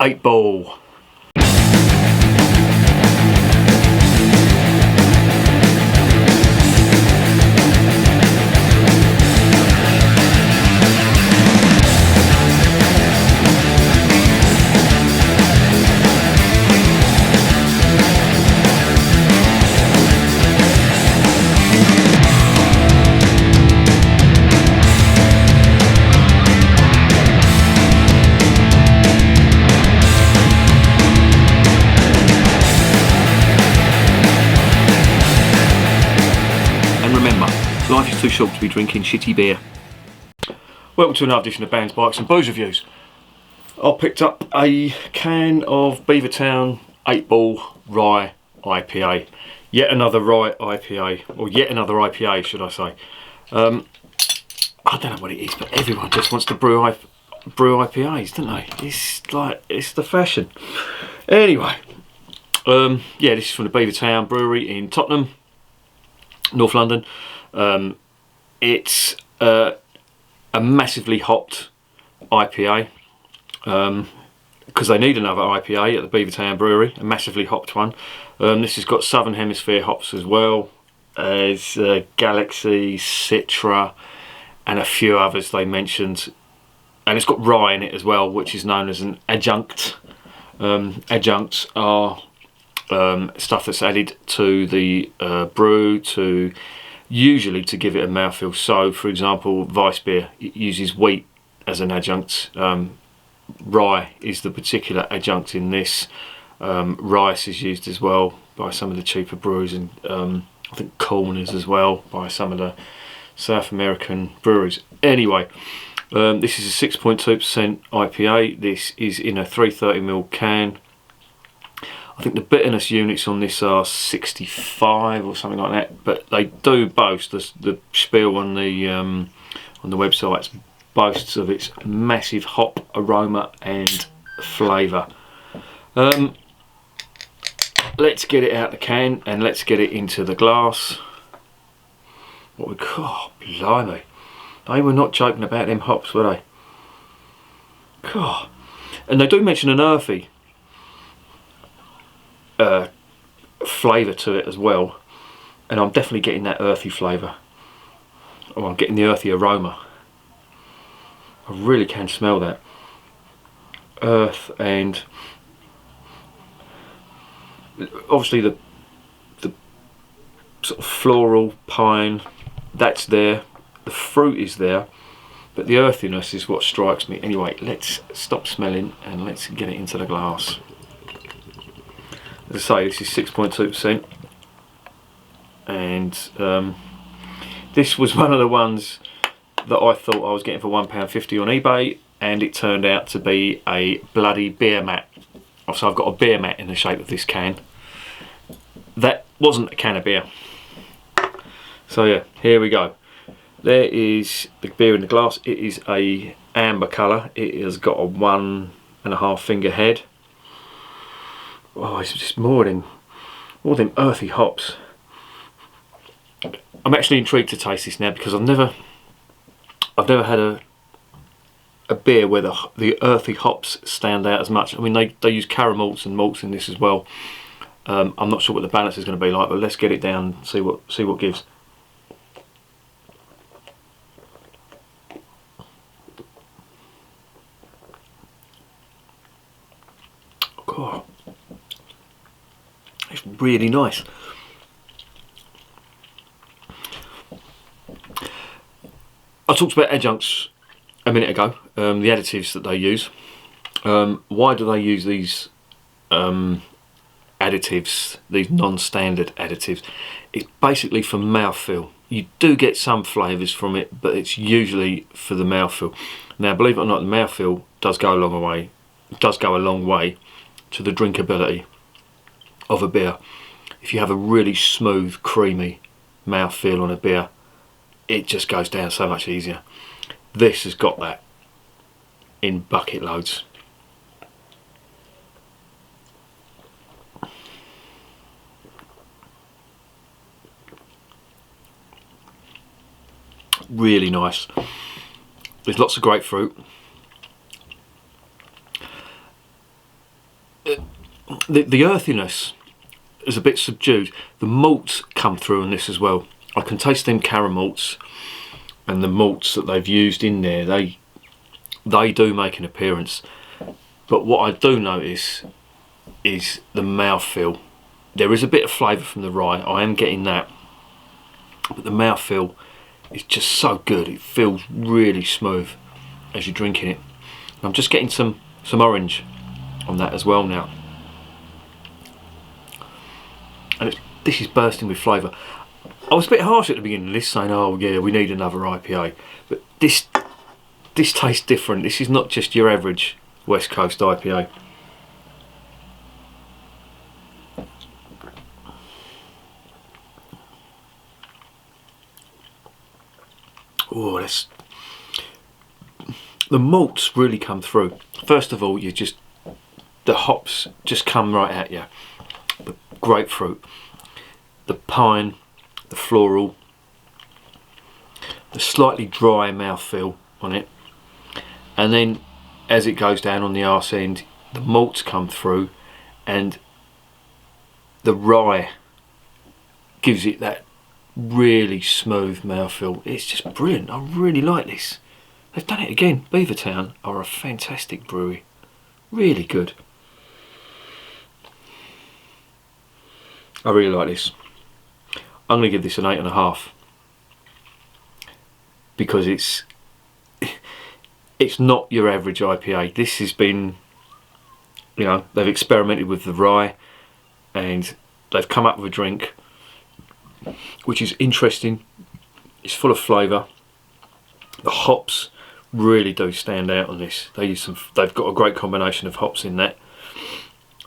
8 Ball. Life is too short to be drinking shitty beer. Welcome to another edition of Bands, Bikes and Booze Reviews. I picked up a can of Beavertown 8 Ball Rye IPA. Yet another Rye IPA, or yet another IPA should I say. I don't know what it is, but everyone just wants to brew IPAs, don't they? It's the fashion. Anyway, yeah, this is from the Beavertown Brewery in Tottenham, North London. It's a massively hopped IPA because they need another IPA at the Beavertown Brewery, a massively hopped one. This has got Southern Hemisphere hops as well as Galaxy, Citra and a few others they mentioned, and it's got rye in it as well, which is known as an adjunct. Adjuncts are stuff that's added to the brew usually to give it a mouthfeel. So for example, Weiss beer uses wheat as an adjunct. Rye is the particular adjunct in this. Rice is used as well by some of the cheaper breweries, and I think corn is as well by some of the South American breweries. Anyway, this is a 6.2% IPA. This is in a 330ml can. I think the bitterness units on this are 65 or something like that, but they do boast, the spiel on the website boasts of its massive hop aroma and flavour. Let's get it out the can and let's get it into the glass. Oh, blimey, they were not joking about them hops, were they? God. And they do mention an earthy flavour to it as well, and I'm definitely getting that earthy flavour. Oh, I'm getting the earthy aroma. I really can smell that earth, and obviously the sort of floral pine that's there, the fruit is there, but the earthiness is what strikes me. Anyway, let's stop smelling and let's get it into the glass. As I say, this is 6.2%, and this was one of the ones that I thought I was getting for £1.50 on eBay, and it turned out to be a bloody beer mat. So I've got a beer mat in the shape of this can. That wasn't a can of beer. So yeah, here we go. There is the beer in the glass. It is a amber colour. It has got a 1.5 finger head. Oh, it's just more than earthy hops. I'm actually intrigued to taste this now, because I've never had a beer where the earthy hops stand out as much. I mean, they use caramels and malts in this as well. I'm not sure what the balance is going to be like, but let's get it down and see what gives. God. It's really nice. I talked about adjuncts a minute ago, the additives that they use. Why do they use these additives, these non-standard additives? It's basically for mouthfeel. You do get some flavours from it, but it's usually for the mouthfeel. Now, believe it or not, the mouthfeel does go a long way to the drinkability of a beer. If you have a really smooth, creamy mouthfeel on a beer, it just goes down so much easier. This has got that in bucket loads. Really nice. There's lots of grapefruit. the earthiness is a bit subdued. The malts come through on this as well. I can taste them caramels, and the malts that they've used in there, they do make an appearance. But what I do notice is the mouthfeel. There is a bit of flavour from the rye, I am getting that, but the mouthfeel is just so good. It feels really smooth as you're drinking it. I'm just getting some orange on that as well now, and this is bursting with flavour. I was a bit harsh at the beginning of this, saying, oh yeah, we need another IPA, but this tastes different. This is not just your average West Coast IPA. Oh, the malts really come through. First of all, the hops just come right at you. The grapefruit, the pine, the floral, the slightly dry mouthfeel on it, and then as it goes down on the arse end, the malts come through, and the rye gives it that really smooth mouthfeel. It's just brilliant. I really like this. They've done it again. Beavertown are a fantastic brewery. Really good. I really like this. I'm going to give this an 8.5 because it's not your average IPA. This has been, you know, they've experimented with the rye and they've come up with a drink which is interesting. It's full of flavour. The hops really do stand out on this. They've got a great combination of hops in that,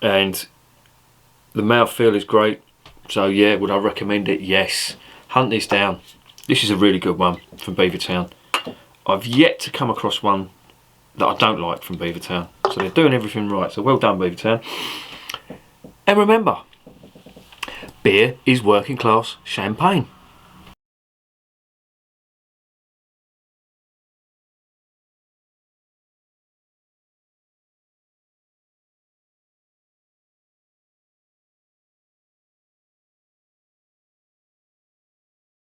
and the mouthfeel is great. So yeah, would I recommend it? Yes. Hunt this down. This is a really good one from Beavertown. I've yet to come across one that I don't like from Beavertown. So they're doing everything right. So well done, Beavertown. And remember, beer is working class champagne.